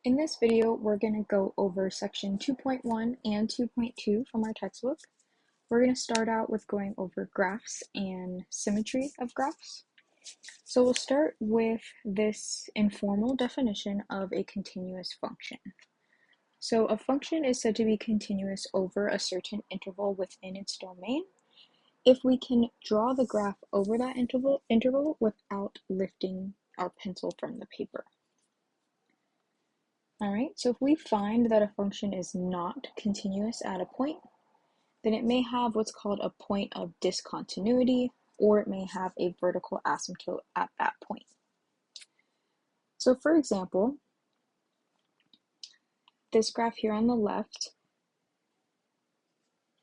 In this video, we're going to go over section 2.1 and 2.2 from our textbook. We're going to start out with going over graphs and symmetry of graphs. So we'll start with this informal definition of a continuous function. So a function is said to be continuous over a certain interval within its domain if we can draw the graph over that interval without lifting our pencil from the paper. All right, so if we find that a function is not continuous at a point, then it may have what's called a point of discontinuity, or it may have a vertical asymptote at that point. So for example, this graph here on the left,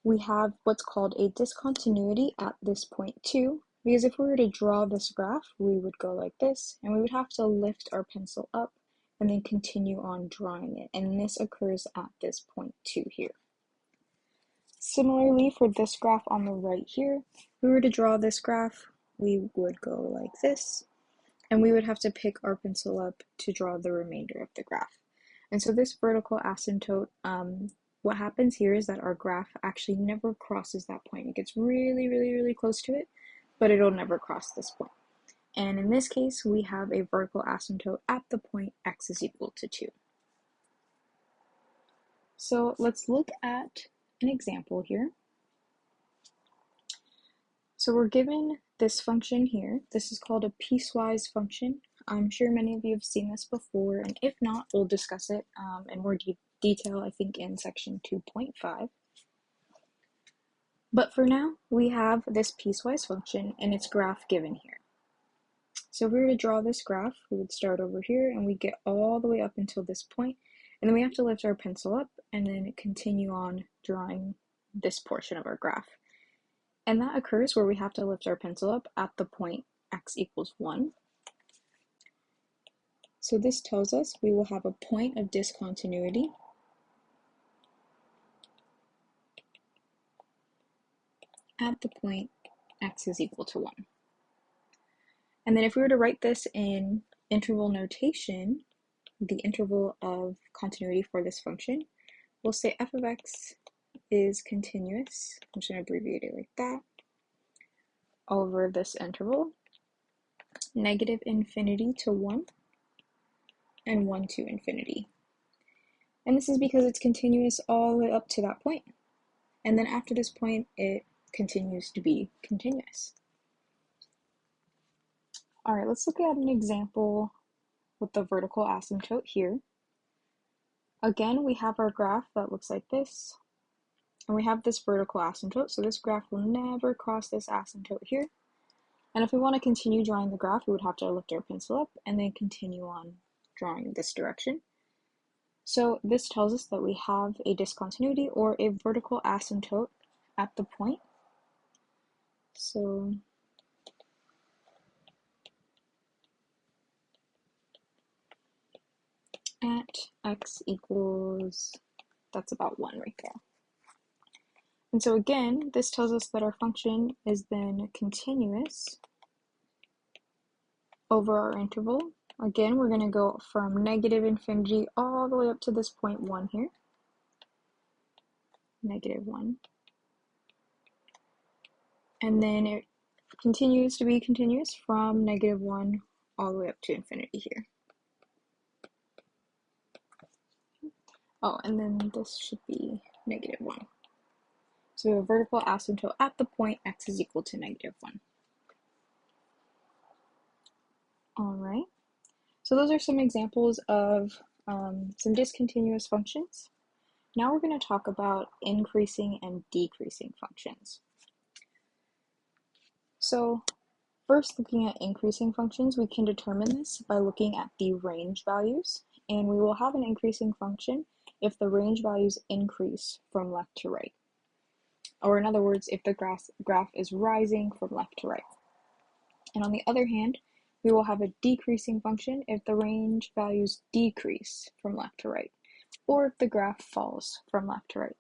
we have what's called a discontinuity at this point too, because if we were to draw this graph, we would go like this, and we would have to lift our pencil up and then continue on drawing it, and this occurs at this point too here. Similarly, for this graph on the right here, if we were to draw this graph, we would go like this, and we would have to pick our pencil up to draw the remainder of the graph. And so this vertical asymptote, what happens here is that our graph actually never crosses that point. It gets really, really, really close to it, but it'll never cross this point. And in this case, we have a vertical asymptote at the point x is equal to 2. So let's look at an example here. So we're given this function here. This is called a piecewise function. I'm sure many of you have seen this before, and if not, we'll discuss it in more detail, I think, in section 2.5. But for now, we have this piecewise function and its graph given here. So if we were to draw this graph, we would start over here and we get all the way up until this point, and then we have to lift our pencil up and then continue on drawing this portion of our graph. And that occurs where we have to lift our pencil up at the point x equals 1. So this tells us we will have a point of discontinuity at the point x is equal to 1. And then if we were to write this in interval notation, the interval of continuity for this function, we'll say f of x is continuous, I'm just going to abbreviate it like that, over this interval, negative infinity to 1, and 1 to infinity. And this is because it's continuous all the way up to that point. And then after this point, it continues to be continuous. All right, let's look at an example with the vertical asymptote here. Again, we have our graph that looks like this, and we have this vertical asymptote, so this graph will never cross this asymptote here. And if we want to continue drawing the graph, we would have to lift our pencil up and then continue on drawing this direction. So this tells us that we have a discontinuity or a vertical asymptote at the point. So at x equals, that's about 1 right there. And so again, this tells us that our function is then continuous over our interval. Again, we're going to go from negative infinity all the way up to this point 1 here. Negative 1. And then it continues to be continuous from negative 1 all the way up to infinity here. Oh, and then this should be negative 1. So we have a vertical asymptote at the point x is equal to negative 1. All right. So those are some examples of some discontinuous functions. Now we're going to talk about increasing and decreasing functions. So first, looking at increasing functions, we can determine this by looking at the range values, and we will have an increasing function if the range values increase from left to right. Or in other words, if the graph is rising from left to right. And on the other hand, we will have a decreasing function if the range values decrease from left to right, or if the graph falls from left to right.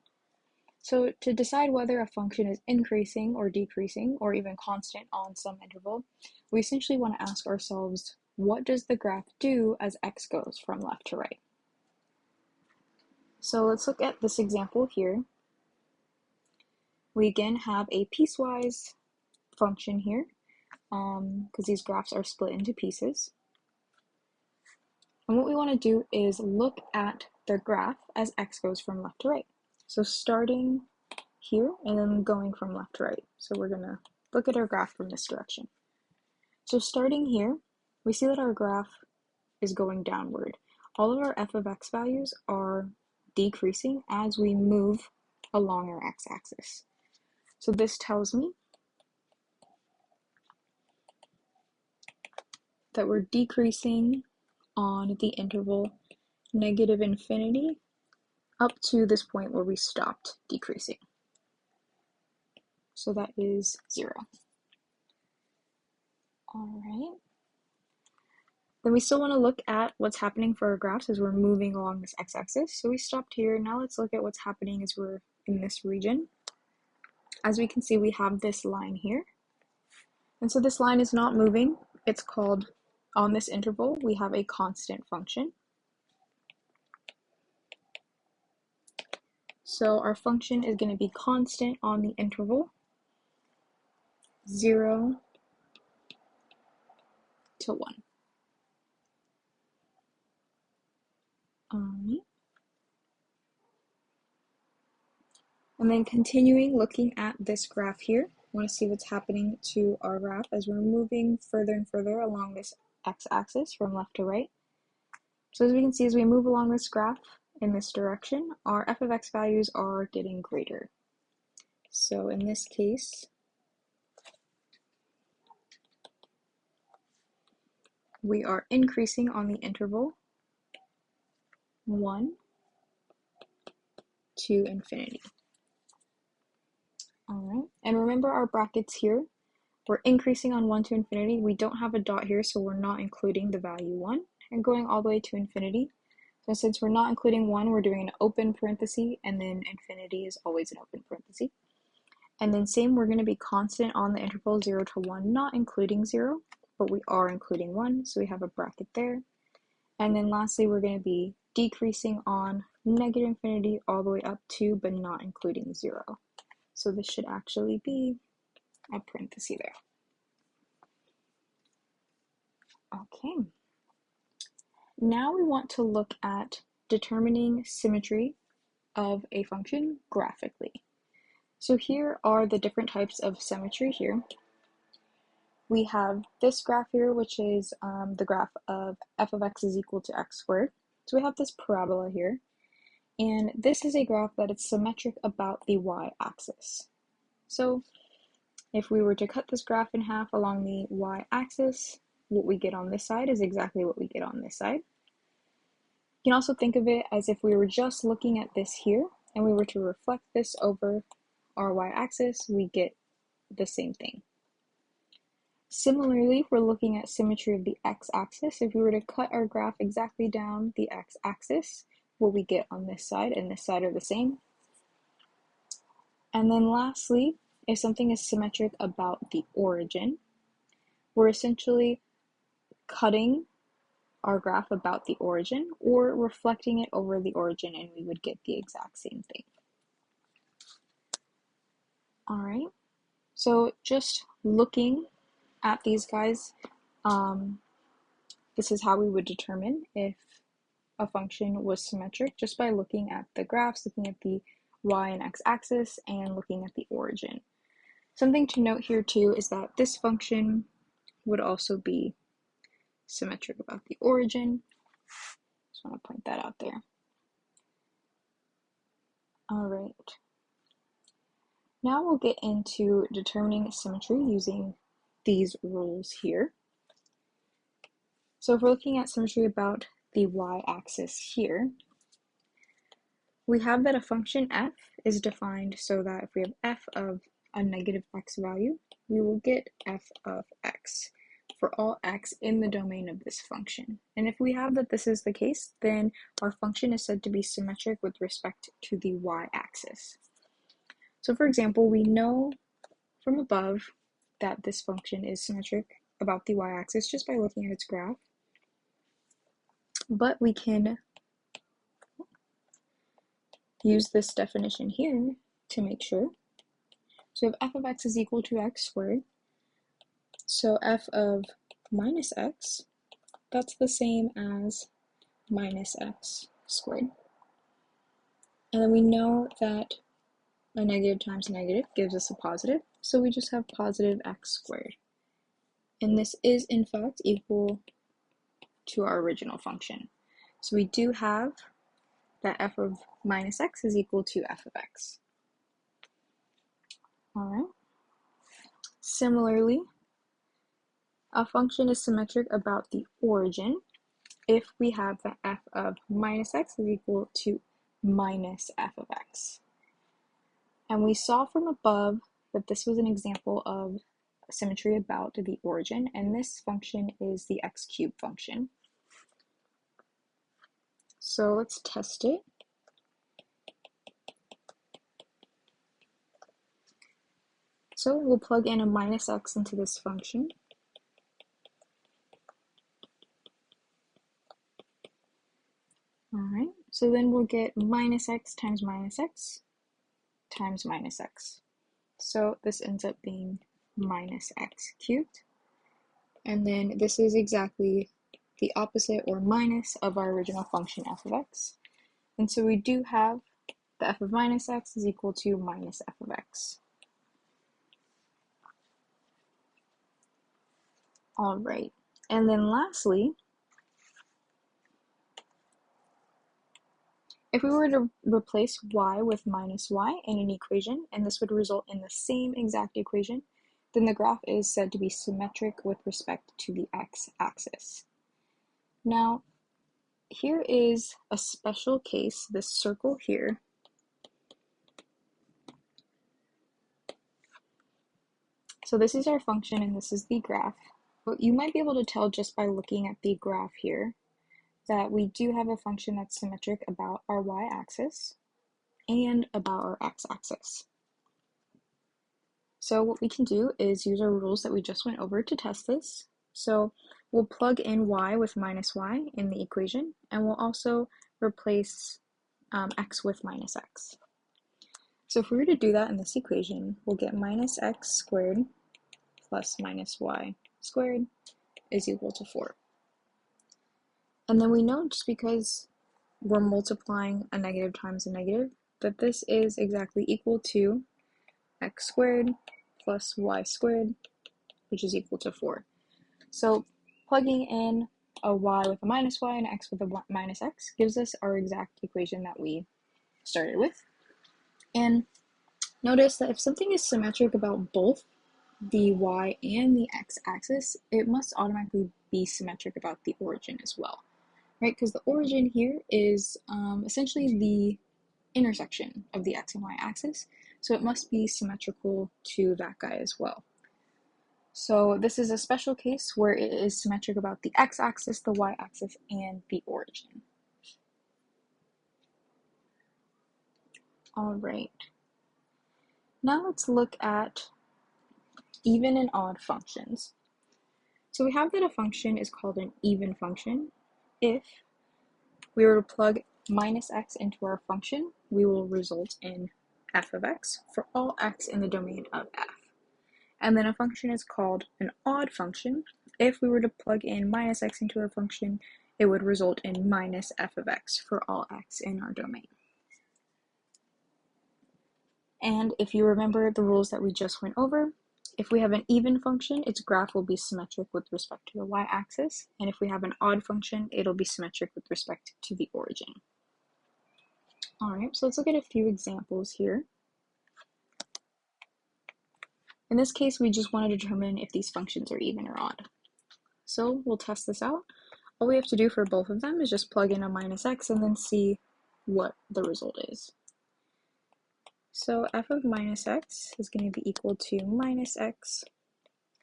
So to decide whether a function is increasing or decreasing, or even constant on some interval, we essentially want to ask ourselves, what does the graph do as x goes from left to right? So let's look at this example here. We again have a piecewise function here, because these graphs are split into pieces. And what we want to do is look at the graph as x goes from left to right. So starting here and then going from left to right. So we're going to look at our graph from this direction. So starting here, we see that our graph is going downward. All of our f of x values are decreasing as we move along our x-axis. So this tells me that we're decreasing on the interval -infinity up to this point where we stopped decreasing. So that is 0. All right. Then we still want to look at what's happening for our graphs as we're moving along this x-axis. So we stopped here. Now let's look at what's happening as we're in this region. As we can see, we have this line here. And so this line is not moving. It's called, on this interval, we have a constant function. So our function is going to be constant on the interval 0 to 1. And then continuing looking at this graph here, we want to see what's happening to our graph as we're moving further and further along this x-axis from left to right. So as we can see, as we move along this graph in this direction, our f of x values are getting greater. So in this case, we are increasing on the interval 1 to infinity. All right, and remember our brackets here. We're increasing on 1 to infinity. We don't have a dot here, so we're not including the value 1, and going all the way to infinity. So since we're not including 1, we're doing an open parenthesis, and then infinity is always an open parenthesis. And then same, we're going to be constant on the interval 0 to 1, not including 0, but we are including 1, so we have a bracket there. And then lastly, we're going to be decreasing on -infinity all the way up to, but not including 0. So this should actually be a parenthesis there. Okay. Now we want to look at determining symmetry of a function graphically. So here are the different types of symmetry here. We have this graph here, which is the graph of f of x is equal to x squared. So we have this parabola here. And this is a graph that is symmetric about the y-axis. So if we were to cut this graph in half along the y-axis, what we get on this side is exactly what we get on this side. You can also think of it as if we were just looking at this here and we were to reflect this over our y-axis, we get the same thing. Similarly, if we're looking at symmetry of the x-axis, if we were to cut our graph exactly down the x-axis, what we get on this side and this side are the same. And then lastly, if something is symmetric about the origin, we're essentially cutting our graph about the origin or reflecting it over the origin and we would get the exact same thing. All right, so just looking at these guys, this is how we would determine if a function was symmetric, just by looking at the graphs, looking at the y and x axis, and looking at the origin. Something to note here too is that this function would also be symmetric about the origin. Just want to point that out there. All right. Now we'll get into determining symmetry using these rules here. So if we're looking at symmetry about the y-axis here, we have that a function f is defined so that if we have f of a negative x value, we will get f of x for all x in the domain of this function. And if we have that this is the case, then our function is said to be symmetric with respect to the y-axis. So for example, we know from above that this function is symmetric about the y-axis just by looking at its graph. But we can use this definition here to make sure. So if f of x is equal to x squared, so f of minus x, that's the same as minus x squared. And then we know that a negative times a negative gives us a positive, so we just have positive x squared. And this is in fact equal to our original function. So we do have that f of minus x is equal to f of x. All right. Similarly, a function is symmetric about the origin if we have that f of minus x is equal to minus f of x. And we saw from above that this was an example of symmetry about the origin, and this function is the x cubed function. So let's test it. So we'll plug in a minus x into this function. All right, so then we'll get minus x times minus x times minus x. So this ends up being minus x cubed. And then this is exactly the opposite or minus of our original function f of x. And so we do have the f of minus x is equal to minus f of x. All right, and then lastly, if we were to replace y with minus y in an equation, and this would result in the same exact equation, then the graph is said to be symmetric with respect to the x-axis. Now, here is a special case, this circle here. So this is our function and this is the graph. You might be able to tell just by looking at the graph here that we do have a function that's symmetric about our y-axis and about our x-axis. So what we can do is use our rules that we just went over to test this. So we'll plug in y with minus y in the equation, and we'll also replace x with minus x. So if we were to do that in this equation, we'll get minus x squared plus minus y squared is equal to 4. And then we know, just because we're multiplying a negative times a negative, that this is exactly equal to x squared plus y squared, which is equal to 4. So plugging in a y with a minus y and x with a minus x gives us our exact equation that we started with. And notice that if something is symmetric about both the y and the x-axis, it must automatically be symmetric about the origin as well, right? Because the origin here is essentially the intersection of the x and y axis, so it must be symmetrical to that guy as well. So this is a special case where it is symmetric about the x-axis, the y-axis, and the origin. All right. Now let's look at even and odd functions. So we have that a function is called an even function if we were to plug minus x into our function, we will result in f of x for all x in the domain of f. And then a function is called an odd function. If we were to plug in minus x into our function, it would result in minus f of x for all x in our domain. And if you remember the rules that we just went over, if we have an even function, its graph will be symmetric with respect to the y-axis, and if we have an odd function, it'll be symmetric with respect to the origin. All right, so let's look at a few examples here. In this case, we just want to determine if these functions are even or odd. So we'll test this out. All we have to do for both of them is just plug in a minus x and then see what the result is. So f of minus x is going to be equal to minus x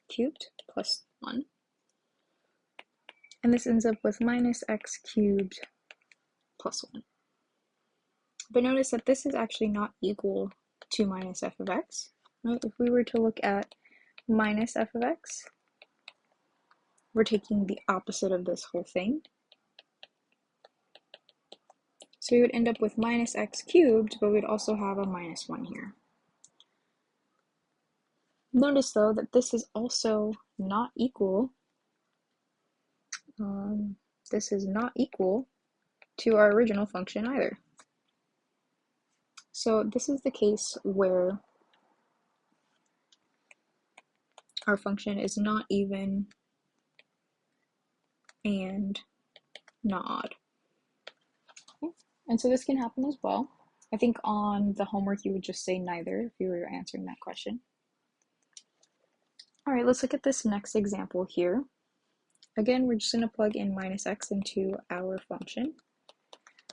cubed plus 1. And this ends up with minus x cubed plus 1. But notice that this is actually not equal to minus f of x. Right? If we were to look at minus f of x, we're taking the opposite of this whole thing. So we would end up with minus x cubed, but we'd also have a minus 1 here. Notice though that this is also not equal. This is not equal to our original function either. So this is the case where our function is not even and not odd. Okay. And so this can happen as well. I think on the homework you would just say neither if you were answering that question. All right, let's look at this next example here. Again, we're just going to plug in minus x into our function.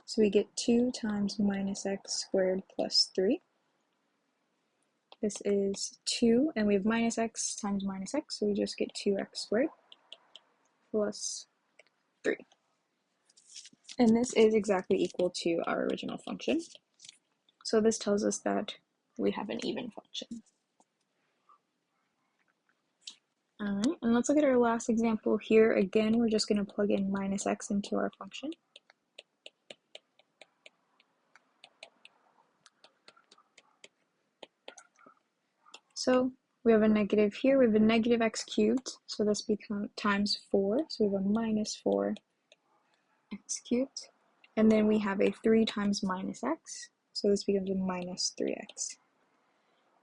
So we get 2 times minus x squared plus 3. This is 2, and we have minus x times minus x, so we just get 2x squared plus 3. And this is exactly equal to our original function. So this tells us that we have an even function. All right, and let's look at our last example here. Again, we're just going to plug in minus x into our function. So we have a negative here, we have a negative x cubed, so this becomes times 4, so we have a minus 4x cubed. And then we have a 3 times minus x, so this becomes a minus 3x.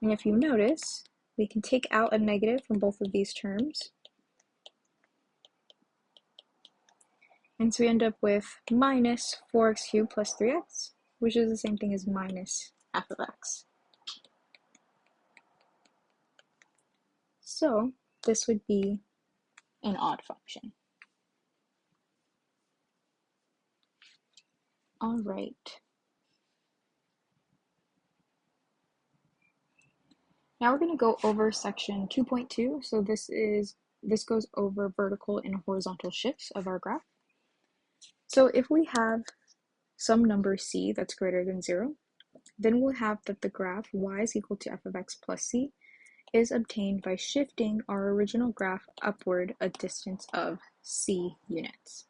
And if you notice, we can take out a negative from both of these terms. And so we end up with minus 4x cubed plus 3x, which is the same thing as minus f of x. So this would be an odd function. All right. Now we're going to go over section 2.2. So this goes over vertical and horizontal shifts of our graph. So if we have some number c that's greater than 0, then we'll have that the graph y is equal to f of x plus c is obtained by shifting our original graph upward a distance of c units.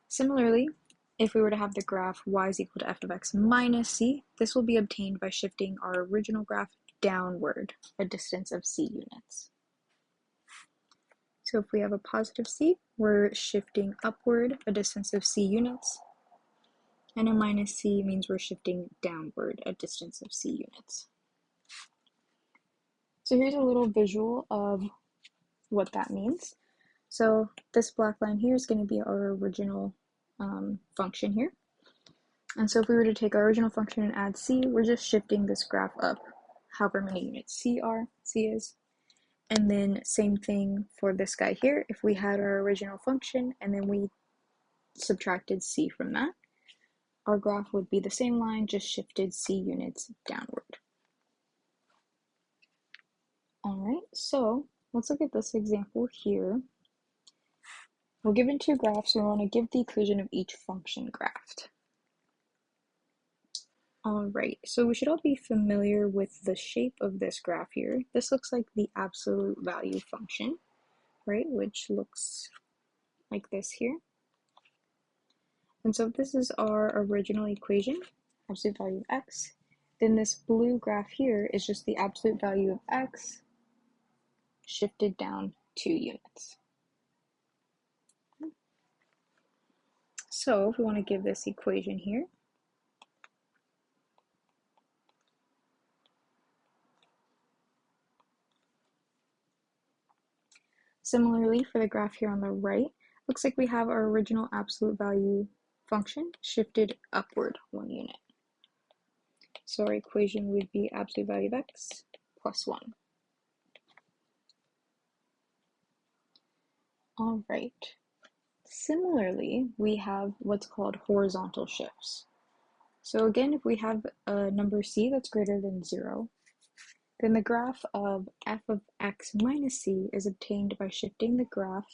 Similarly, if we were to have the graph y is equal to f of x minus c, this will be obtained by shifting our original graph downward a distance of c units. So if we have a positive c, we're shifting upward a distance of c units, and a minus c means we're shifting downward a distance of c units. So here's a little visual of what that means. So this black line here is going to be our original function here. And so if we were to take our original function and add c, we're just shifting this graph up however many units c is. And then same thing for this guy here. If we had our original function and then we subtracted c from that, our graph would be the same line, just shifted c units downward. All right, so let's look at this example here. We're given two graphs, and we want to give the equation of each function graphed. All right, so we should all be familiar with the shape of this graph here. This looks like the absolute value function, right, which looks like this here. And so if this is our original equation, absolute value of x, then this blue graph here is just the absolute value of x shifted down 2 units. So if we want to give this equation here, similarly for the graph here on the right, looks like we have our original absolute value function shifted upward 1 unit. So our equation would be absolute value of x plus 1. All right. Similarly, we have what's called horizontal shifts. So again, if we have a number c that's greater than 0, then the graph of f of x minus c is obtained by shifting the graph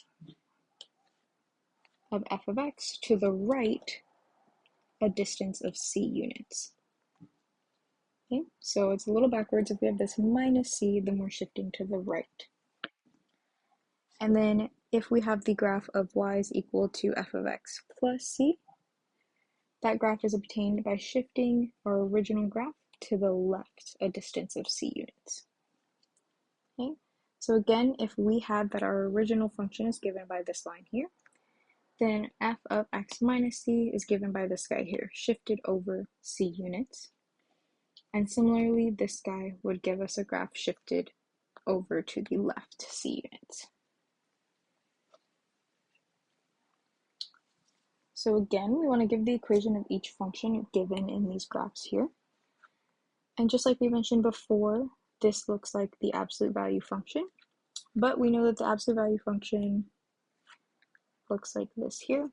of f of x to the right a distance of c units. Okay, so it's a little backwards. If we have this minus c, then we're shifting to the right. And then if we have the graph of y is equal to f of x plus c, That graph is obtained by shifting our original graph to the left a distance of c units. Okay, so again, if we had that our original function is given by this line here, then f of x minus c is given by this guy here, shifted over c units. And similarly, this guy would give us a graph shifted over to the left c units. So again, we want to give the equation of each function given in these graphs here. And just like we mentioned before, this looks like the absolute value function, but we know that the absolute value function looks like this here.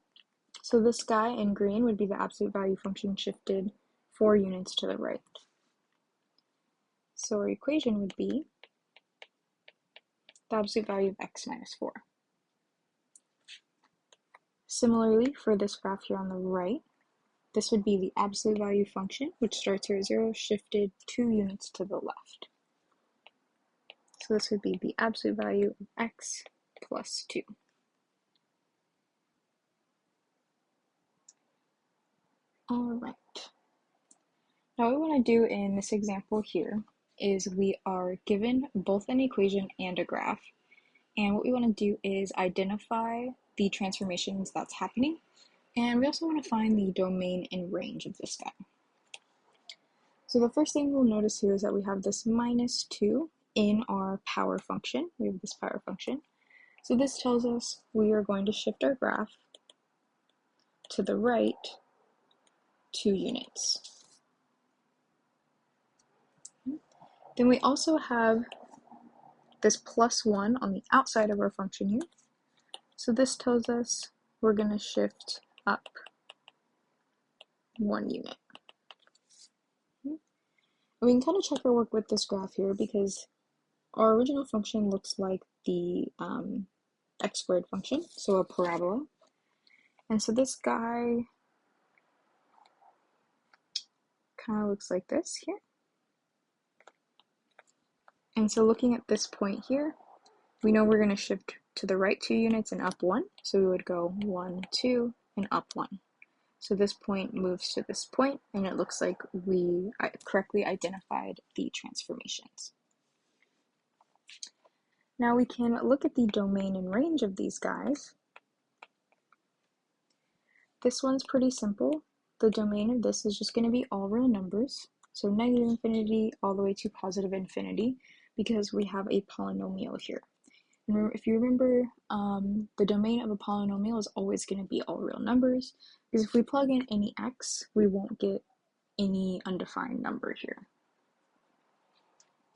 So this guy in green would be the absolute value function shifted 4 units to the right. So our equation would be the absolute value of x minus 4. Similarly, for this graph here on the right, this would be the absolute value function, which starts here at 0, shifted 2 units to the left. So this would be the absolute value of x plus 2. All right. Now what we want to do in this example here is we are given both an equation and a graph. And what we want to do is identify the transformations that's happening. And we also want to find the domain and range of this guy. So the first thing we'll notice here is that we have this minus 2 in our power function. We have this power function. So this tells us we are going to shift our graph to the right 2 units. Then we also have this plus 1 on the outside of our function here. So this tells us we're going to shift up 1 unit. And we can kind of check our work with this graph here because our original function looks like the x squared function, so a parabola. And so this guy kind of looks like this here. And so looking at this point here, we know we're going to shift to the right 2 units and up 1. So we would go 1, 2, and up 1. So this point moves to this point, and it looks like we correctly identified the transformations. Now we can look at the domain and range of these guys. This one's pretty simple. The domain of this is just going to be all real numbers. So negative infinity all the way to positive infinity, because we have a polynomial here. And if you remember, the domain of a polynomial is always going to be all real numbers, because if we plug in any x, we won't get any undefined number here.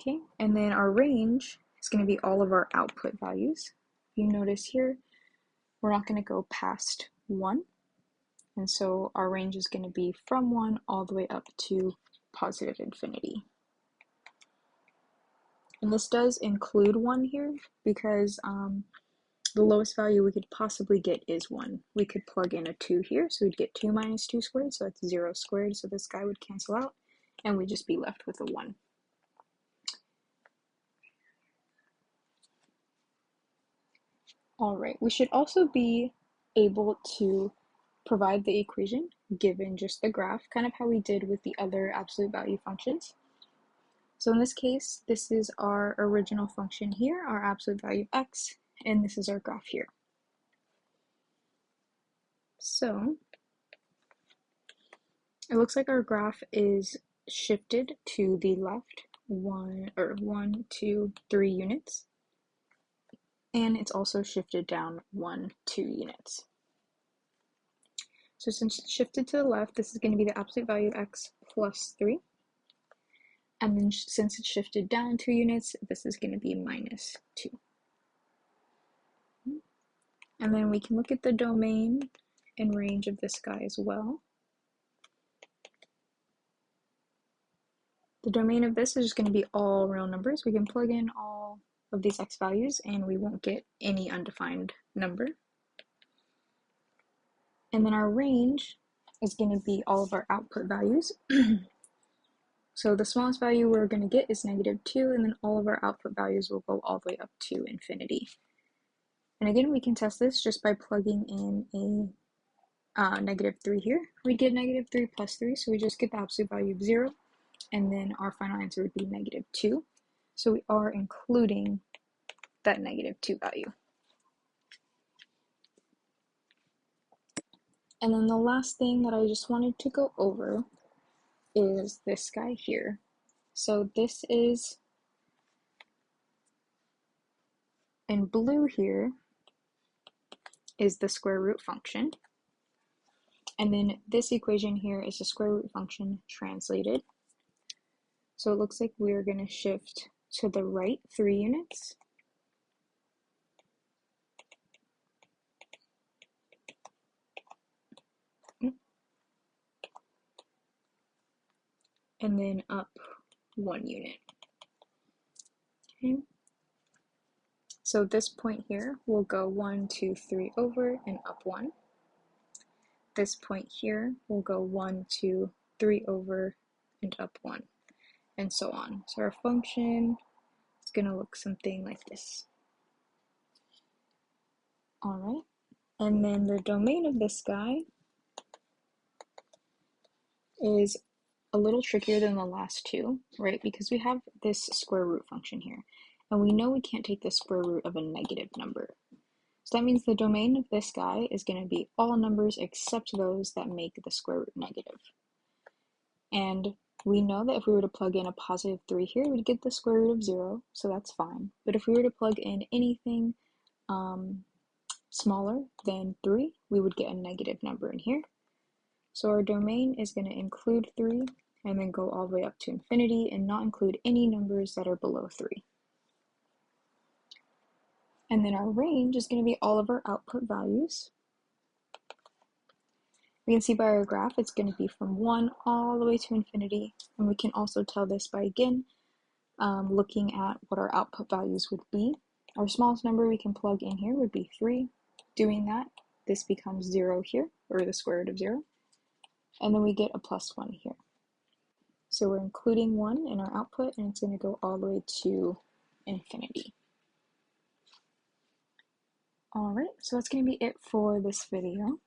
Okay, and then our range is going to be all of our output values. You notice here, we're not going to go past 1. And so our range is going to be from 1 all the way up to positive infinity. And this does include 1 here because the lowest value we could possibly get is 1. We could plug in a 2 here, so we'd get 2 minus 2 squared, so that's 0 squared, so this guy would cancel out, and we'd just be left with a 1. All right, we should also be able to provide the equation given just the graph, kind of how we did with the other absolute value functions. So in this case, this is our original function here, our absolute value of x, and this is our graph here. So it looks like our graph is shifted to the left 1, 2, 3 units, and it's also shifted down 1, 2 units. So since it's shifted to the left, this is going to be the absolute value of x plus 3. And then since it's shifted down 2 units, this is going to be minus 2. And then we can look at the domain and range of this guy as well. The domain of this is just going to be all real numbers. We can plug in all of these x values and we won't get any undefined number. And then our range is going to be all of our output values. So the smallest value we're going to get is -2, and then all of our output values will go all the way up to infinity. And again, we can test this just by plugging in a -3 here, we'd get -3 plus 3, so we just get the absolute value of 0, and then our final answer would be -2. So we are including that -2 value. And then the last thing that I just wanted to go over is this guy here. So this is, in blue here, is the square root function. And then this equation here is the square root function translated. So it looks like we're going to shift to the right 3 units. And then up 1 unit. Okay. So this point here will go 1, 2, 3 over and up 1. This point here will go 1, 2, 3 over and up 1, and so on. So our function is going to look something like this. All right, and then the domain of this guy is a little trickier than the last two, right? Because we have this square root function here, and we know we can't take the square root of a negative number. So that means the domain of this guy is going to be all numbers except those that make the square root negative. And we know that if we were to plug in a +3 here, we'd get the square root of 0, so that's fine. But if we were to plug in anything smaller than 3, we would get a negative number in here. So our domain is going to include 3 and then go all the way up to infinity and not include any numbers that are below 3. And then our range is going to be all of our output values. We can see by our graph it's going to be from 1 all the way to infinity, and we can also tell this by, again, looking at what our output values would be. Our smallest number we can plug in here would be 3. Doing that, this becomes 0 here, or the square root of 0, and then we get a +1 here. So we're including 1 in our output, and it's going to go all the way to infinity. Alright, so that's going to be it for this video.